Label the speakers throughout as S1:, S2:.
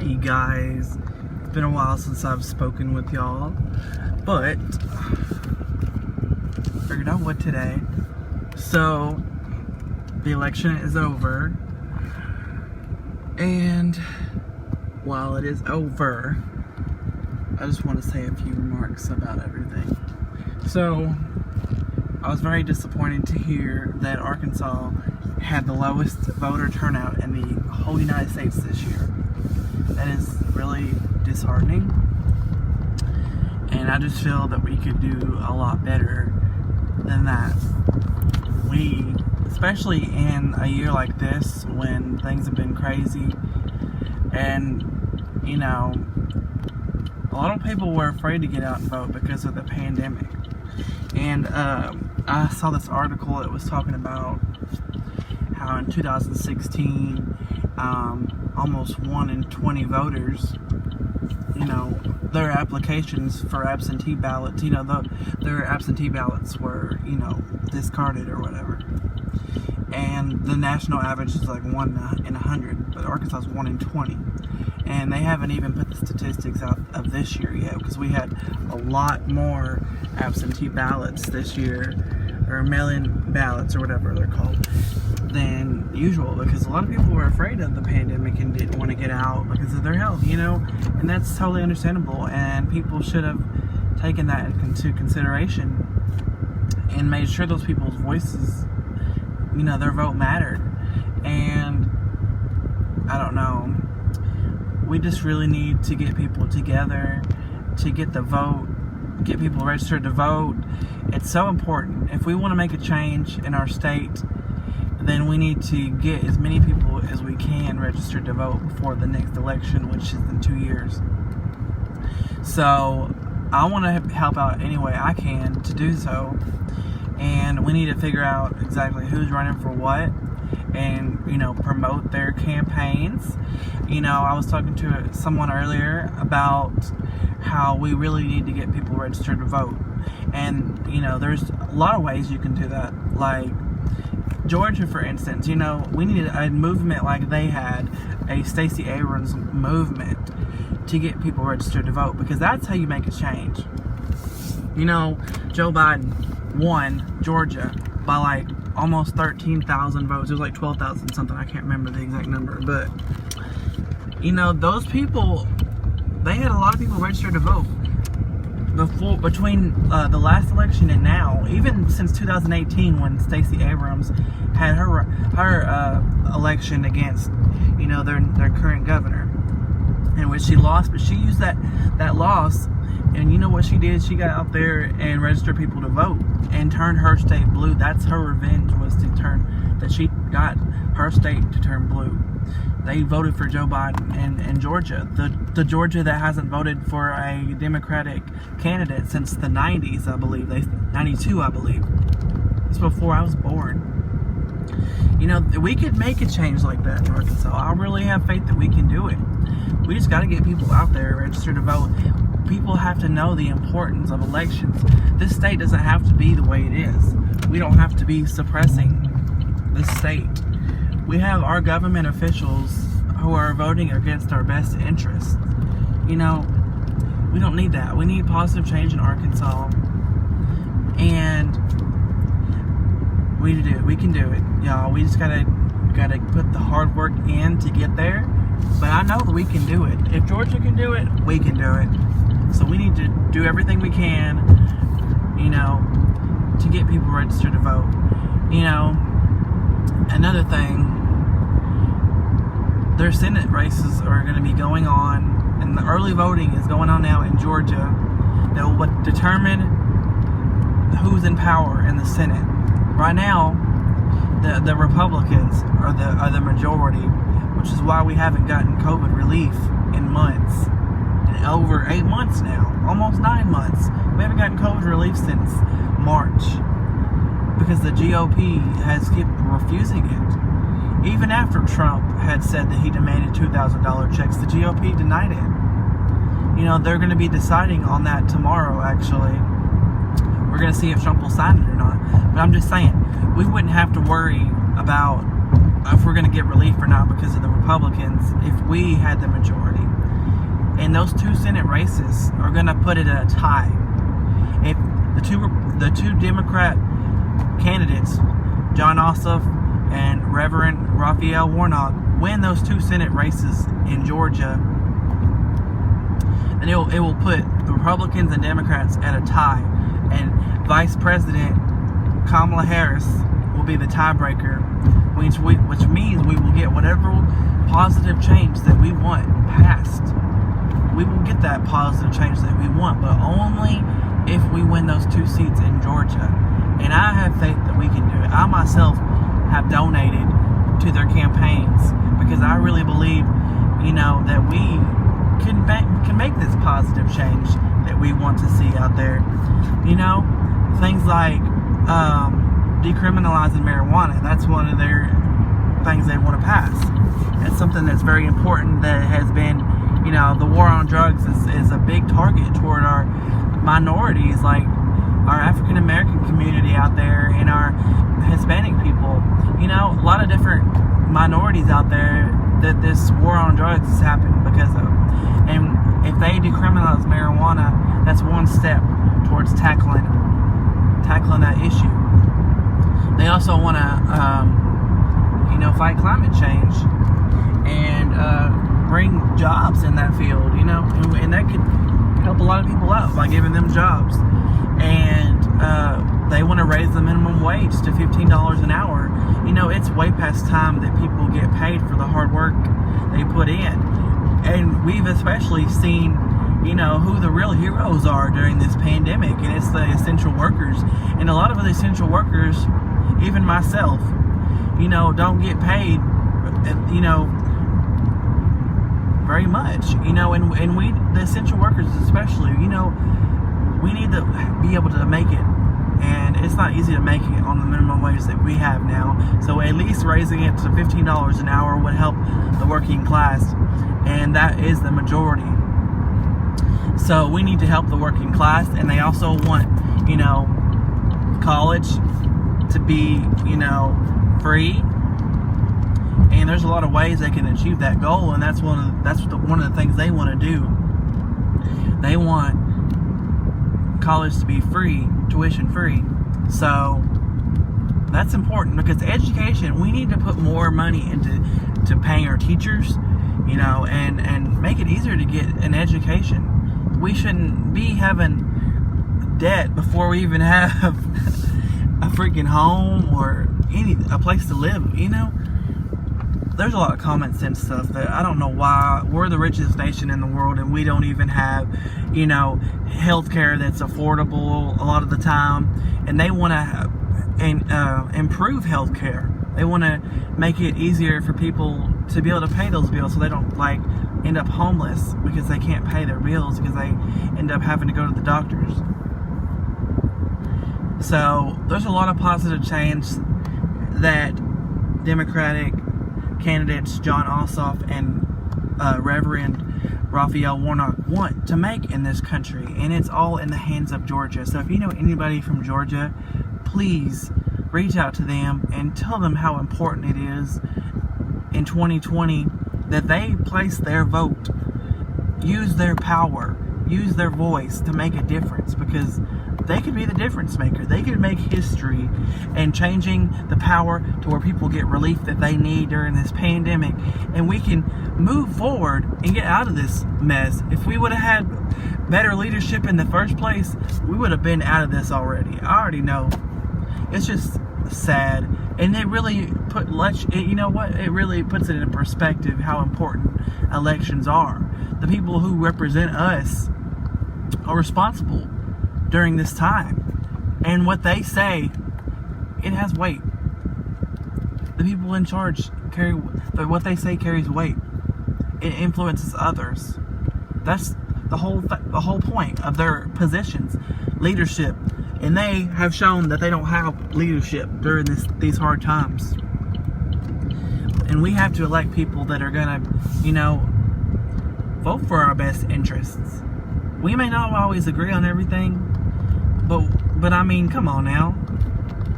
S1: Hey guys, it's been a while since I've spoken with y'all, but figured out what today. So, the election is over, and while it is over, I just want to say a few remarks about everything. So, I was very disappointed to hear that Arkansas had the lowest voter turnout in the whole United States this year. That is really disheartening, and I just feel that we could do a lot better than that. We, especially in a year like this when things have been crazy, and you know, a lot of people were afraid to get out and vote because of the pandemic. And I saw this article that was talking about how in 2016 almost 1 in 20 voters, you know, their applications for absentee ballots, you know, their absentee ballots were, you know, discarded or whatever. And the national average is like 1 in 100, but Arkansas is 1 in 20. And they haven't even put the statistics out of this year yet, because we had a lot more absentee ballots this year, or mail-in ballots or whatever they're called, than usual, because a lot of people were afraid of the pandemic and didn't want to get out because of their health, you know, and that's totally understandable, and people should have taken that into consideration and made sure those people's voices, you know, their vote mattered. And I don't know, we just really need to get people together to get the vote, get people registered to vote. It's so important. If we want to make a change in our state, then we need to get as many people as we can registered to vote before the next election, which is in 2 years. So I want to help out any way I can to do so, and we need to figure out exactly who's running for what, and, you know, promote their campaigns. You know, I was talking to someone earlier about how we really need to get people registered to vote, and, you know, there's a lot of ways you can do that. Like Georgia, for instance, you know, we need a movement like they had, a Stacey Abrams movement, to get people registered to vote, because that's how you make a change. You know, Joe Biden won Georgia by like almost 13,000 votes. It was like 12,000 something. I can't remember the exact number, but you know, those people, they had a lot of people registered to vote between the last election and now, even since 2018 when Stacey Abrams had her election against, you know, their current governor, in which she lost. But she used that loss, and you know what she did? She got out there and registered people to vote and turned her state blue. That's her revenge, was that she got her state to turn blue. They voted for Joe Biden in Georgia, the Georgia that hasn't voted for a Democratic candidate since the 90s, I believe. 92, I believe. It's before I was born. You know, we could make a change like that in Arkansas. I really have faith that we can do it. We just got to get people out there registered to vote. People have to know the importance of elections. This state doesn't have to be the way it is. We don't have to be suppressing this state. We have our government officials who are voting against our best interests. You know, we don't need that. We need positive change in Arkansas, and we can do it, y'all. We just gotta put the hard work in to get there. But I know that we can do it. If Georgia can do it, we can do it. So we need to do everything we can, you know, to get people registered to vote. You know, another thing, their Senate races are going to be going on, and the early voting is going on now in Georgia, that will determine who's in power in the Senate. Right now, the Republicans are the majority, which is why we haven't gotten COVID relief in months. In over 8 months now, almost 9 months. We haven't gotten COVID relief since March, because the GOP has kept refusing it. Even after Trump had said that he demanded $2,000 checks, the GOP denied it. You know, they're going to be deciding on that tomorrow, actually. We're going to see if Trump will sign it or not. But I'm just saying, we wouldn't have to worry about if we're going to get relief or not because of the Republicans if we had the majority. and those 2 Senate races are going to put it at a tie. If the two Democrat candidates, Jon Ossoff and Reverend Raphael Warnock, win those 2 Senate races in Georgia, then it will put the Republicans and Democrats at a tie, and Vice President Kamala Harris will be the tiebreaker, which means we will get whatever positive change that we want passed. We will get that positive change that we want, but only if we win those 2 seats in Georgia. And I have faith that we can do it. I myself have donated to their campaigns because I really believe, that we can make this positive change that we want to see out there. Things like decriminalizing marijuana. That's one of their things they want to pass. It's something that's very important that has been, the war on drugs is a big target toward our minorities, like our African American community out there and our Hispanic people. A lot of different minorities out there that this war on drugs has happened because of. And if they decriminalize marijuana, that's one step towards tackling that issue. They also want to, fight climate change and bring jobs in that field, and that could help a lot of people out by giving them jobs. And they want to raise the minimum wage to $15 an hour. It's way past time that people get paid for the hard work they put in. And we've especially seen, who the real heroes are during this pandemic, and it's the essential workers. And a lot of the essential workers, even myself, don't get paid, very much, and we, the essential workers especially, we need to be able to make it, and it's not easy to make it on the minimum wage that we have now. So at least raising it to $15 an hour would help the working class, and that is the majority. So we need to help the working class, and they also want, college to be, free. And there's a lot of ways they can achieve that goal, and that's one of the things they want to do. They want college to be free, tuition free. So that's important because education, we need to put more money into paying our teachers, and make it easier to get an education. We shouldn't be having debt before we even have a freaking home or a place to live. There's a lot of common sense stuff that I don't know why we're the richest nation in the world and we don't even have, healthcare that's affordable a lot of the time. And they want to improve healthcare. They want to make it easier for people to be able to pay those bills so they don't end up homeless because they can't pay their bills because they end up having to go to the doctors. So there's a lot of positive change that Democratic candidates Jon Ossoff and Reverend Raphael Warnock want to make in this country, and it's all in the hands of Georgia. So if you know anybody from Georgia, please reach out to them and tell them how important it is in 2020 that they place their vote, use their power, use their voice to make a difference, because they could be the difference maker. They could make history and changing the power to where people get relief that they need during this pandemic, and we can move forward and get out of this mess. If we would have had better leadership in the first place, we would have been out of this already. I already know. It's just sad, and it really it really puts it in perspective how important elections are. The people who represent us are responsible during this time, and what they say, it has weight. The people in charge what they say carries weight. It influences others. That's the whole point of their positions, leadership. And they have shown that they don't have leadership during these hard times. And we have to elect people that are gonna, vote for our best interests. We may not always agree on everything, but I mean, come on now.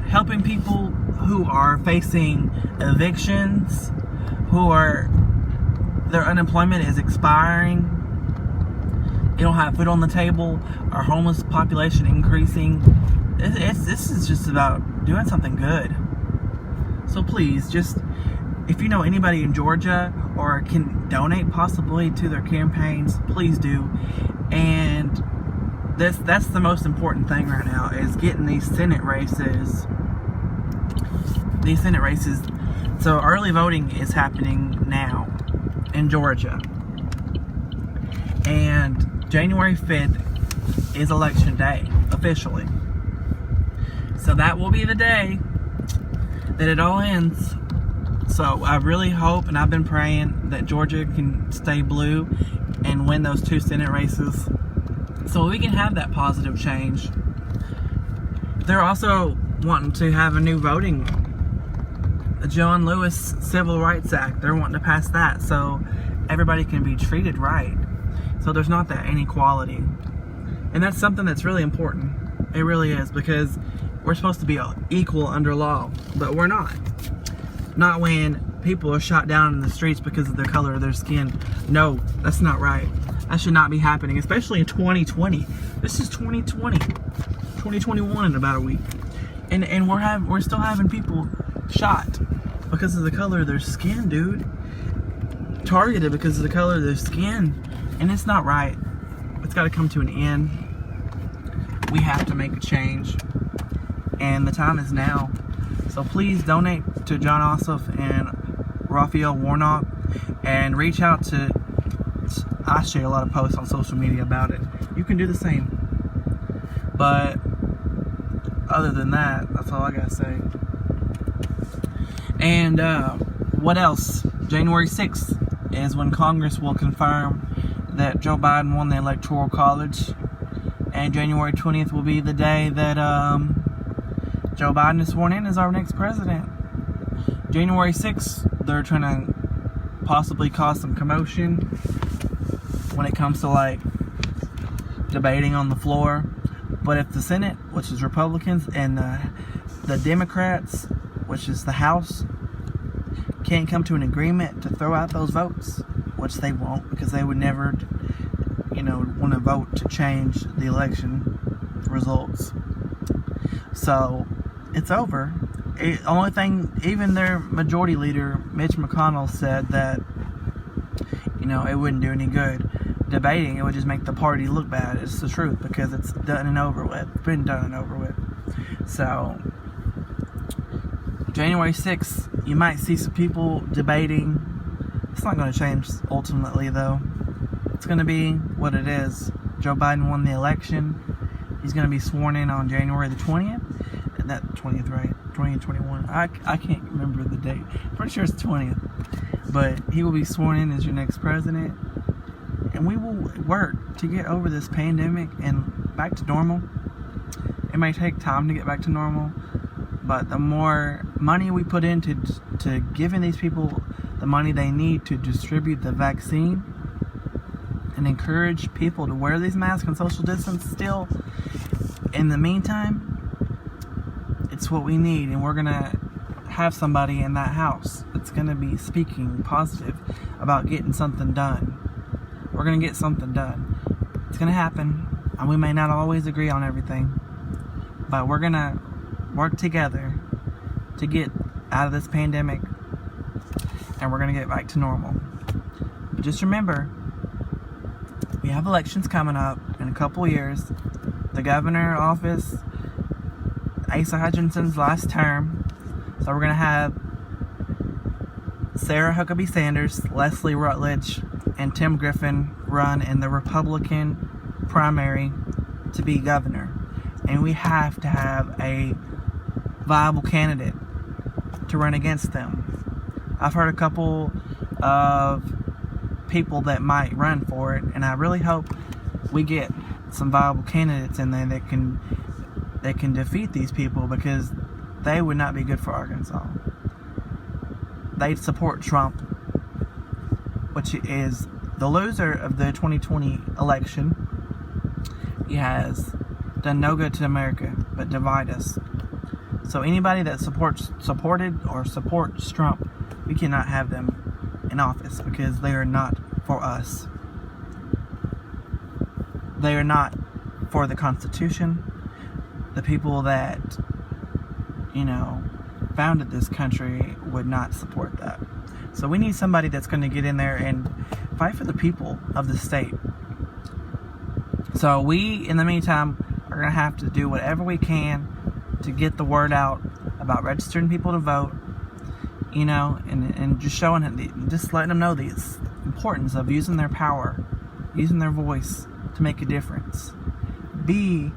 S1: Helping people who are facing evictions, their unemployment is expiring, You don't have food on the table. Our homeless population increasing. This is just about doing something good. So please, just if you know anybody in Georgia or can donate possibly to their campaigns, please do. And that's the most important thing right now, is getting these Senate races. So early voting is happening now in Georgia. And January 5th is election day, officially. So that will be the day that it all ends. So I really hope, and I've been praying, that Georgia can stay blue and win those 2 Senate races so we can have that positive change. They're also wanting to have a new voting, the John Lewis Civil Rights Act. They're wanting to pass that so everybody can be treated right. So there's not that inequality. And that's something that's really important. It really is, because we're supposed to be equal under law, but we're not. Not when people are shot down in the streets because of the color of their skin. No, that's not right. That should not be happening, especially in 2020. This is 2020. 2021 in about a week. And we're still having people shot because of the color of their skin, dude. Targeted because of the color of their skin. And it's not right. It's got to come to an end. We have to make a change. And the time is now. So please donate to Jon Ossoff and Raphael Warnock, and reach out to, I share a lot of posts on social media about it. You can do the same. But other than that, that's all I gotta say. And what else? January 6th is when Congress will confirm that Joe Biden won the Electoral College. And January 20th will be the day that Joe Biden is sworn in as our next president. January 6th, they're trying to possibly cause some commotion when it comes to like debating on the floor. But if the Senate, which is Republicans, and the Democrats, which is the House, can't come to an agreement to throw out those votes, which they won't, because they would never, want to vote to change the election results. So it's over. Only thing, even their majority leader, Mitch McConnell, said that, it wouldn't do any good debating. It would just make the party look bad. It's the truth, because it's done and over with. It's been done and over with. So, January 6th, you might see some people debating. It's not going to change ultimately, though. It's going to be what it is. Joe Biden won the election. He's going to be sworn in on January the 20th. That 20th, right? 2021. I can't remember the date. Pretty sure it's 20th. But he will be sworn in as your next president. And we will work to get over this pandemic and back to normal. It may take time to get back to normal, but the more money we put into to giving these people the money they need to distribute the vaccine and encourage people to wear these masks and social distance still, in the meantime, it's what we need. And we're going to have somebody in that house that's going to be speaking positive about getting something done. We're going to get something done. It's going to happen. And we may not always agree on everything, but we're going to work together to get out of this pandemic, and we're going to get back to normal. But just remember, we have elections coming up in a couple years. The governor office, Asa Hutchinson's last term. So we're going to have Sarah Huckabee Sanders, Leslie Rutledge, and Tim Griffin run in the Republican primary to be governor. And we have to have a viable candidate to run against them. I've heard a couple of people that might run for it, and I really hope we get some viable candidates in there that can defeat these people, because they would not be good for Arkansas. They support Trump, which is the loser of the 2020 election. He has done no good to America but divide us. So anybody that supports Trump, we cannot have them in office, because they are not for us. they are not for the Constitution. The people that, founded this country would not support that. So we need somebody that's going to get in there and fight for the people of the state. So we, in the meantime, are going to have to do whatever we can to get the word out about registering people to vote, and just showing, just letting them know the importance of using their power, using their voice to make a difference. Be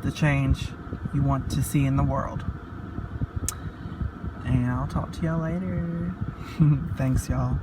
S1: the change you want to see in the world. And I'll talk to y'all later. Thanks, y'all.